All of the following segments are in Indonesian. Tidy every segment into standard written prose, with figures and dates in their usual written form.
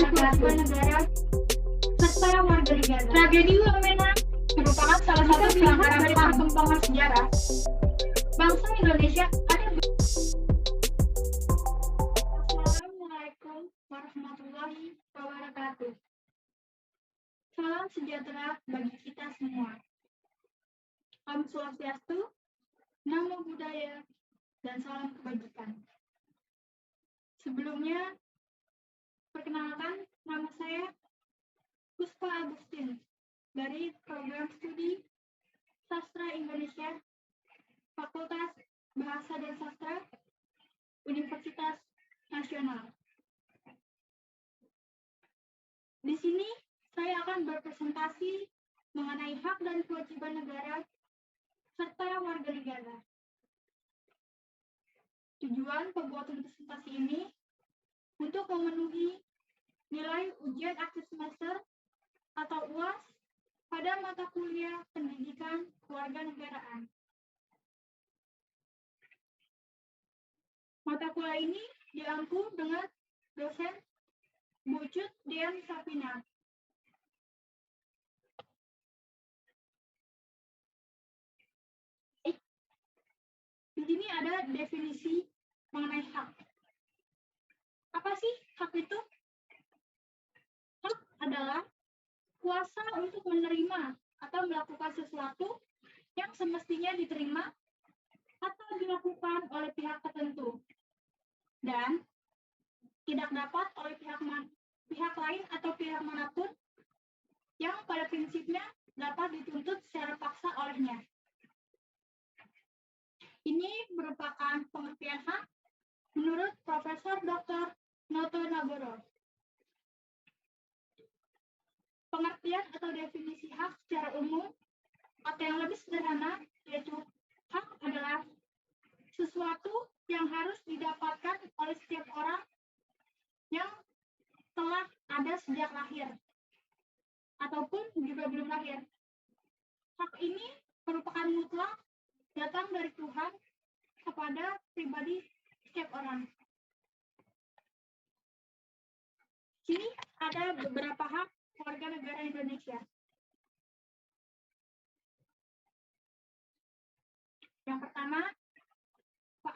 kewajiban negara serta warga negara. Tragedi Wamena merupakan salah satu pelanggaran perkembangan sejarah bangsa Indonesia. Assalamualaikum warahmatullahi wabarakatuh. Salam sejahtera bagi kita semua. Om Swastiastu, Namo Buddhaya, dan salam kebajikan. Sebelumnya, perkenalkan, nama saya Puspa Agustin dari Program Studi Sastra Indonesia, Fakultas Bahasa dan Sastra, Universitas Nasional. Di sini, saya akan berpresentasi mengenai hak dan kewajiban negara serta warga negara. Tujuan pembuatan presentasi ini untuk memenuhi nilai ujian akhir semester atau UAS pada mata kuliah pendidikan kewarganegaraan. Mata kuliah ini diampu dengan dosen Bu Cut Dian Sapina. Di sini ada definisi mengenai hak. Apa sih hak itu? Hak adalah kuasa untuk menerima atau melakukan sesuatu yang semestinya diterima atau dilakukan oleh pihak tertentu dan tidak dapat oleh pihak lain atau pihak manapun yang pada prinsipnya dapat dituntut secara paksa olehnya. Ini merupakan pengertian hak menurut Profesor Dr. Noto Nagoro. Pengertian atau definisi hak secara umum atau yang lebih sederhana yaitu hak adalah sesuatu yang harus didapatkan oleh setiap orang yang telah ada sejak lahir ataupun juga belum lahir. Hak ini merupakan mutlak datang dari Tuhan kepada pribadi setiap orang. Sini ada beberapa hak warga negara Indonesia. Yang pertama,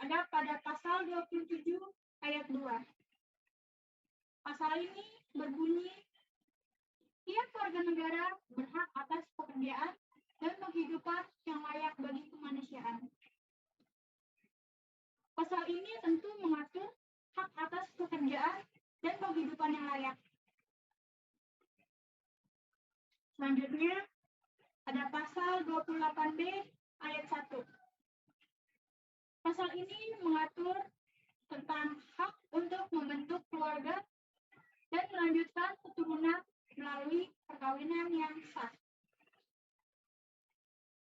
ada pada pasal 27 ayat 2. Pasal ini berbunyi, tiap warga negara berhak atas pekerjaan dan penghidupan yang layak bagi kemanusiaan. Pasal ini tentu mengatur hak atas pekerjaan dan penghidupan yang layak. Selanjutnya, ada pasal 28B ayat 1. Pasal ini mengatur tentang hak untuk membentuk keluarga dan melanjutkan keturunan melalui perkawinan yang sah.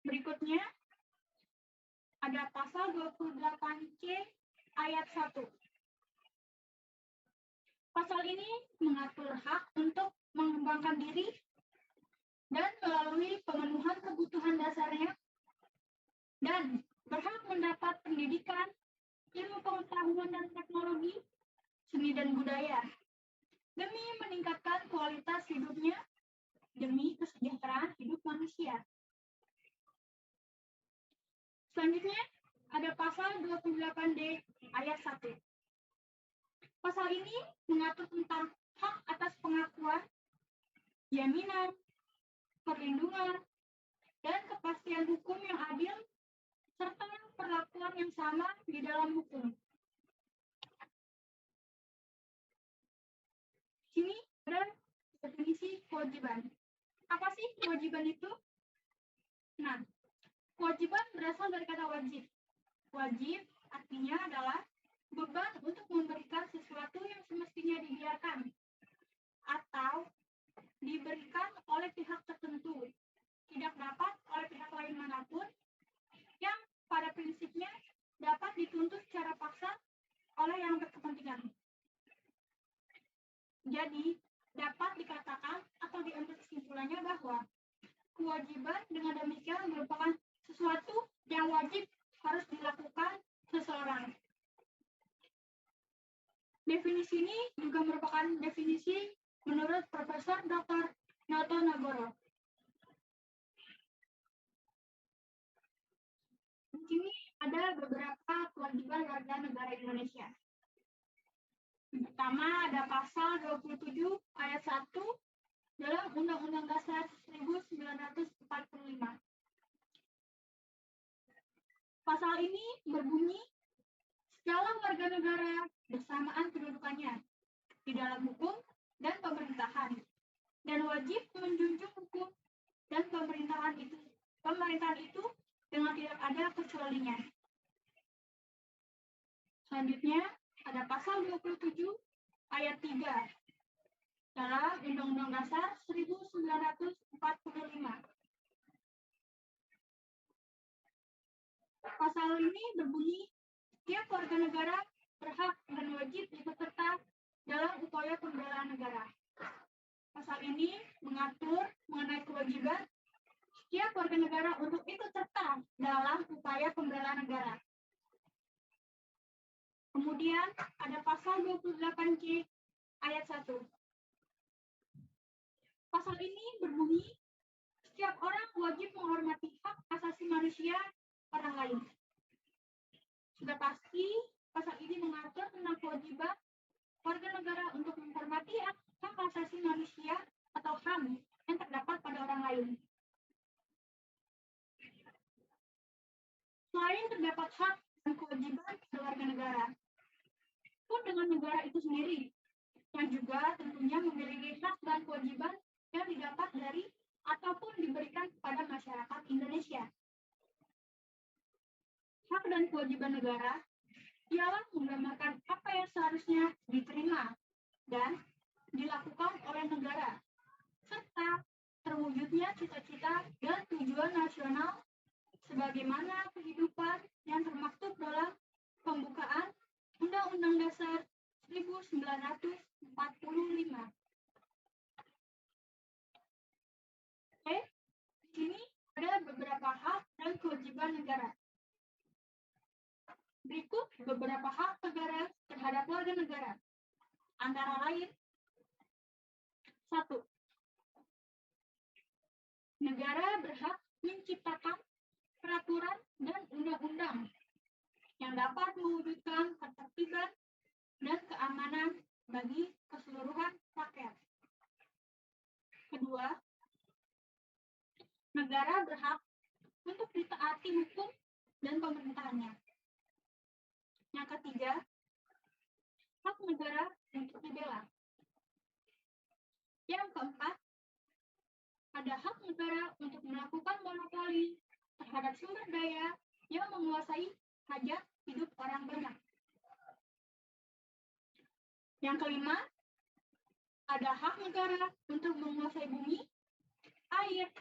Berikutnya, ada pasal 28C ayat 1. Pasal ini mengatur hak untuk mengembangkan diri dan melalui pemenuhan kebutuhan dasarnya dan berhak mendapat pendidikan, ilmu pengetahuan dan teknologi, seni dan budaya demi meningkatkan kualitas hidupnya demi kesejahteraan hidup manusia. Selanjutnya, ada pasal 28D ayat 1. Pasal ini mengatur tentang hak atas pengakuan, jaminan, perlindungan, dan kepastian hukum yang adil, serta perlakuan yang sama di dalam hukum. Sini ada definisi kewajiban. Apa sih kewajiban itu? Nah, kewajiban berasal dari kata wajib. Wajib artinya adalah beban untuk memberikan sesuatu yang semestinya dibiarkan atau diberikan oleh pihak tertentu, tidak dapat oleh pihak lain manapun, yang pada prinsipnya dapat dituntut secara paksa oleh yang berkepentingan. Jadi, dapat dikatakan atau diambil kesimpulannya bahwa kewajiban dengan demikian merupakan sesuatu yang wajib harus dilakukan seseorang. Definisi ini juga merupakan definisi menurut Profesor Dr. Noto Nagoro. Di sini ada beberapa kewajiban warga negara Indonesia. Yang pertama ada pasal 27 ayat 1 dalam Undang-Undang Dasar 1945. Pasal ini berbunyi, segala warga negara bersamaan kedudukannya di dalam hukum dan pemerintahan, dan wajib menjunjung hukum dan pemerintahan itu dengan tidak ada kecualinya. Selanjutnya ada pasal 27 ayat 3 dalam Undang-Undang Dasar 1945. Pasal ini berbunyi, setiap warga negara berhak dan wajib ikut serta dalam upaya pembelaan negara. Pasal ini mengatur mengenai kewajiban setiap warga negara untuk ikut serta dalam upaya pembelaan negara. Kemudian ada pasal 28C ayat 1. Pasal ini berbunyi, setiap orang wajib menghormati hak asasi manusia orang lain. Sudah pasti, pasal ini mengatur tentang kewajiban warga negara untuk menghormati hak asasi manusia atau HAM yang terdapat pada orang lain. Selain terdapat hak dan kewajiban pada warga negara, pun dengan negara itu sendiri, yang juga tentunya memiliki hak dan kewajiban yang didapat dari ataupun diberikan kepada masyarakat Indonesia. Hak dan kewajiban negara ialah menggambarkan apa yang seharusnya diterima dan dilakukan oleh negara, serta terwujudnya cita-cita dan tujuan nasional sebagaimana kehidupan yang termaktub dalam pembukaan Undang-Undang Dasar 1945. Oke, di sini ada beberapa hak dan kewajiban negara. Berikut beberapa hak negara terhadap warga negara. Antara lain, 1. Negara berhak menciptakan peraturan dan undang-undang yang dapat mewujudkan ketertiban dan keamanan bagi keseluruhan rakyat. Kedua, negara berhak untuk ditaati hukum dan pemerintahannya. Yang ketiga, hak negara untuk dibela. Yang keempat, ada hak negara untuk melakukan monopoli terhadap sumber daya yang menguasai hajat hidup orang banyak. Yang kelima, ada hak negara untuk menguasai bumi, air,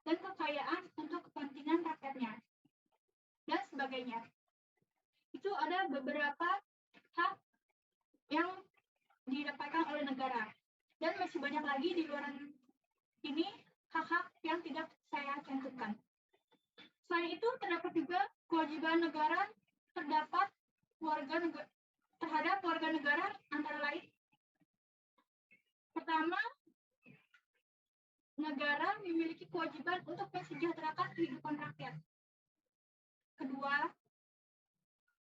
dan kekayaan untuk kepentingan rakyatnya, dan sebagainya. Itu ada beberapa hak yang didapatkan oleh negara. Dan masih banyak lagi di luar ini hak-hak yang tidak saya cantumkan. Selain itu, terdapat juga kewajiban negara terhadap warga negara antara lain. Pertama, negara memiliki kewajiban untuk mensejahterakan kehidupan rakyat. Kedua,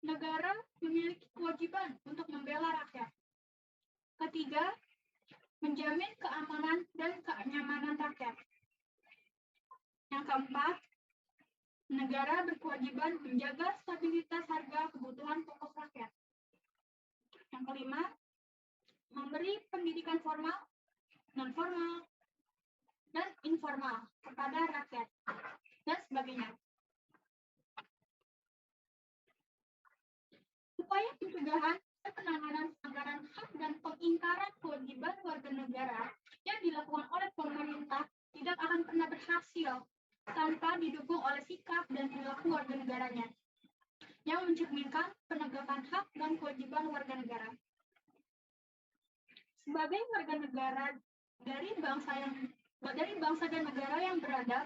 negara memiliki kewajiban untuk membela rakyat. Ketiga, menjamin keamanan dan kenyamanan rakyat. Yang keempat, negara berkewajiban menjaga stabilitas harga kebutuhan pokok rakyat. Yang kelima, memberi pendidikan formal, non-formal, dan informal kepada rakyat, dan sebagainya. Upaya pencegahan dan penanganan pelanggaran hak dan pengingkaran kewajiban warga negara yang dilakukan oleh pemerintah tidak akan pernah berhasil tanpa didukung oleh sikap dan perilaku warga negaranya yang mencerminkan penegakan hak dan kewajiban warga negara. Sebagai warga negara dari bangsa dan negara yang beradab,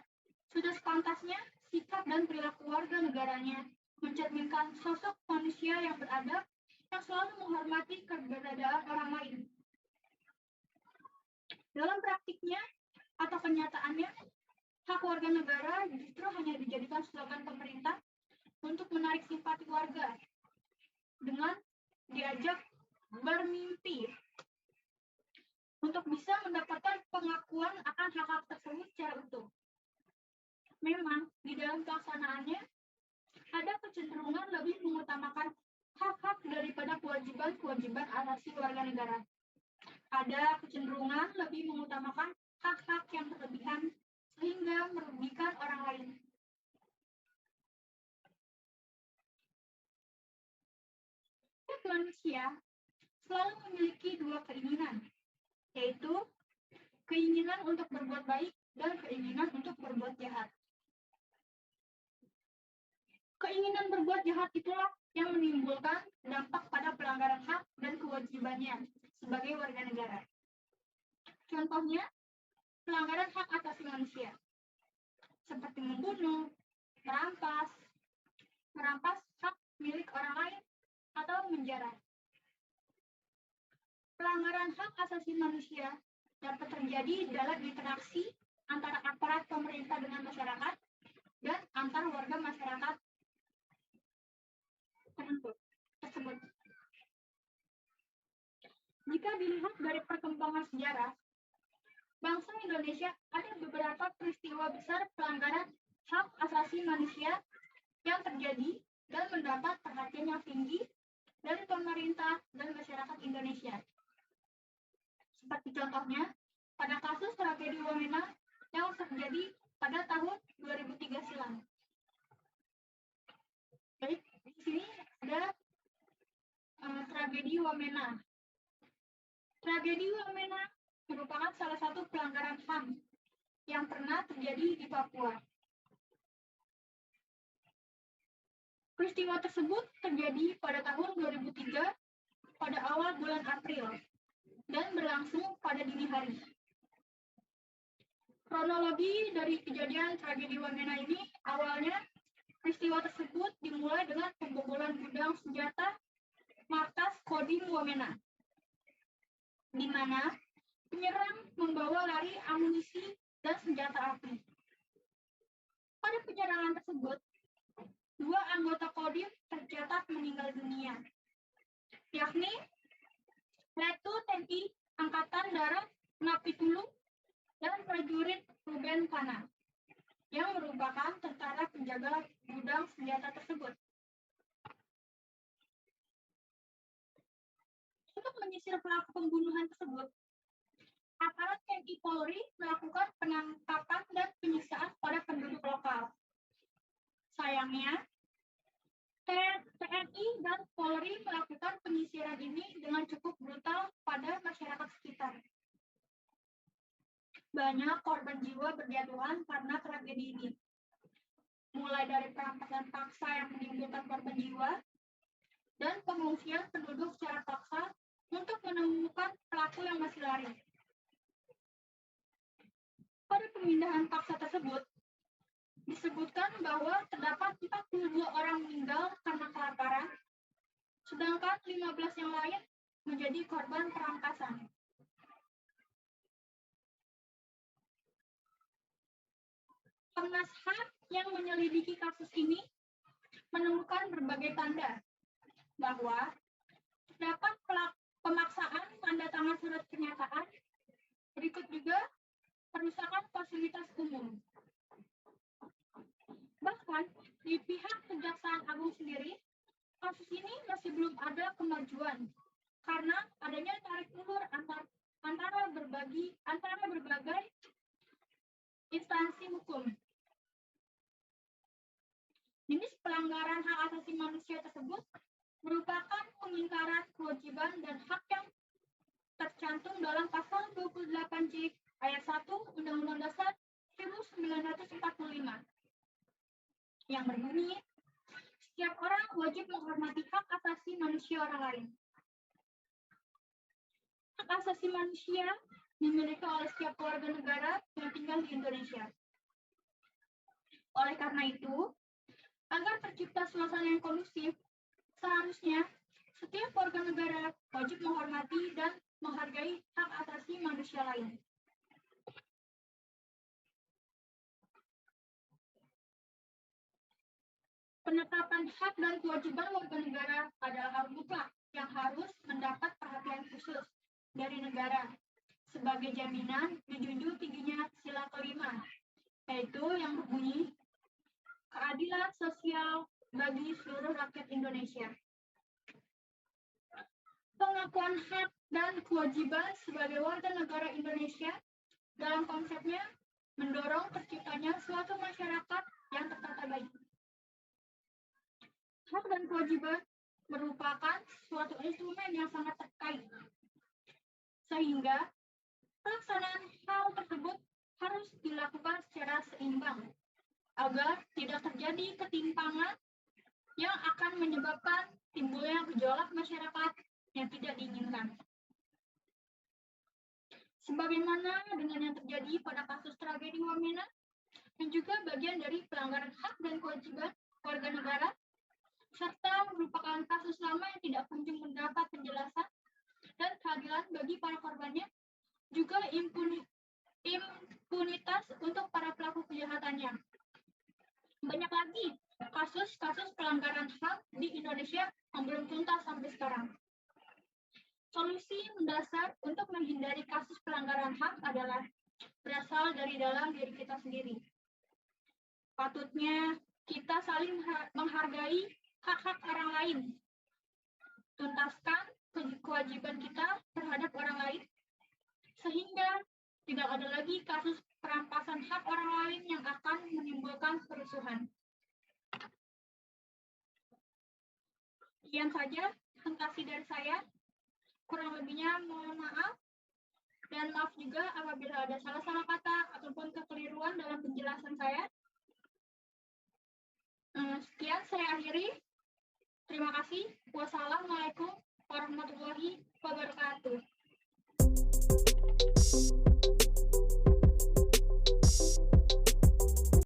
sudah sepantasnya sikap dan perilaku warga negaranya mencerminkan sosok manusia yang beradab yang selalu menghormati keberadaan orang lain. Dalam praktiknya atau kenyataannya, hak warga negara justru hanya dijadikan slogan pemerintah untuk menarik simpati warga dengan diajak bermimpi untuk bisa mendapatkan pengakuan akan hak-hak tersebut secara utuh. Memang di dalam pelaksanaannya ada kecenderungan lebih mengutamakan hak-hak daripada kewajiban-kewajiban asasi warga negara. Ada kecenderungan lebih mengutamakan hak-hak yang berlebihan sehingga merugikan orang lain. Setiap manusia selalu memiliki dua keinginan, yaitu keinginan untuk berbuat baik dan keinginan untuk berbuat jahat. Keinginan berbuat jahat itulah yang menimbulkan dampak pada pelanggaran hak dan kewajibannya sebagai warga negara. Contohnya, pelanggaran hak asasi manusia, seperti membunuh, merampas hak milik orang lain, atau menjara. Pelanggaran hak asasi manusia dapat terjadi dalam interaksi antara aparat pemerintah dengan masyarakat dan antar warga masyarakat tersebut. Jika dilihat dari perkembangan sejarah, bangsa Indonesia ada beberapa peristiwa besar pelanggaran hak asasi manusia yang terjadi dan mendapat perhatian yang tinggi dari pemerintah dan masyarakat Indonesia. Seperti contohnya, pada kasus tragedi Wamena yang terjadi pada tahun 2003 silam. Jadi di sini ada tragedi Wamena. Tragedi Wamena merupakan salah satu pelanggaran HAM yang pernah terjadi di Papua. Peristiwa tersebut terjadi pada tahun 2003 pada awal bulan April dan berlangsung pada dini hari. Kronologi dari kejadian tragedi Wamena ini awalnya peristiwa tersebut dimulai dengan pembobolan gudang senjata markas Kodim Wamena, di mana penyerang membawa lari amunisi dan senjata api. Pada penyerangan tersebut, 2 anggota Kodim tercatat meninggal dunia, yakni Letu TNI Angkatan Darat Napitulung dan prajurit Ruben Kana, yang merupakan tentara penjaga gudang senjata tersebut. Untuk menyisir pelaku pembunuhan tersebut, aparat TNI Polri melakukan penangkapan dan penyiksaan pada penduduk lokal. Sayangnya, TNI dan Polri melakukan penyisiran ini dengan cukup brutal pada masyarakat sekitar. Banyak korban jiwa berjatuhan karena tragedi ini, mulai dari perampasan paksa yang menimbulkan korban jiwa dan pengungsian penduduk secara paksa untuk menemukan pelaku yang masih lari. Pada pemindahan paksa tersebut, disebutkan bahwa terdapat 42 orang meninggal karena kelaparan, sedangkan 15 yang lain menjadi korban perampasan. Komnas HAM yang menyelidiki kasus ini menemukan berbagai tanda bahwa terdapat pemaksaan tanda tangan surat pernyataan, berikut juga perusakan fasilitas umum. Bahkan di pihak Kejaksaan Agung sendiri, kasus ini masih belum ada kemajuan karena adanya tarik ulur antara berbagai instansi hukum. Jenis pelanggaran hak asasi manusia tersebut merupakan pengingkaran kewajiban dan hak yang tercantum dalam pasal 28J ayat 1 Undang-Undang Dasar 1945 yang berbunyi, setiap orang wajib menghormati hak asasi manusia orang lain. Hak asasi manusia dimiliki oleh setiap warga negara yang tinggal di Indonesia. Oleh karena itu, agar tercipta suasana yang kondusif, seharusnya setiap warga negara wajib menghormati dan menghargai hak asasi manusia lain. Penetapan hak dan kewajiban warga negara adalah hal mutlak yang harus mendapat perhatian khusus dari negara sebagai jaminan dijunjung tingginya sila kelima, yaitu yang berbunyi keadilan sosial bagi seluruh rakyat Indonesia. Pengakuan hak dan kewajiban sebagai warga negara Indonesia dalam konsepnya mendorong terciptanya suatu masyarakat yang tertata baik. Hak dan kewajiban merupakan suatu instrumen yang sangat terkait, sehingga pelaksanaan hal tersebut harus dilakukan secara seimbang agar tidak terjadi ketimpangan yang akan menyebabkan timbulnya gejolak masyarakat yang tidak diinginkan. Sebagaimana dengan yang terjadi pada kasus tragedi Wamena, yang juga bagian dari pelanggaran hak dan kewajiban warga negara, serta merupakan kasus lama yang tidak kunjung mendapat penjelasan dan keadilan bagi para korbannya, juga impunitas untuk para pelaku kejahatannya. Banyak lagi kasus-kasus pelanggaran HAM di Indonesia yang belum tuntas sampai sekarang. Solusi mendasar untuk menghindari kasus pelanggaran HAM adalah berasal dari dalam diri kita sendiri. Patutnya kita saling menghargai hak-hak orang lain. Tuntaskan kewajiban kita terhadap orang lain, sehingga tidak ada lagi kasus perampasan hak orang lain yang akan menimbulkan kerusuhan. Sekian saja presentasi dari saya. Kurang lebihnya mohon maaf. Dan maaf juga apabila ada salah-salah kata ataupun kekeliruan dalam penjelasan saya. Sekian saya akhiri. Terima kasih. Wassalamualaikum warahmatullahi wabarakatuh.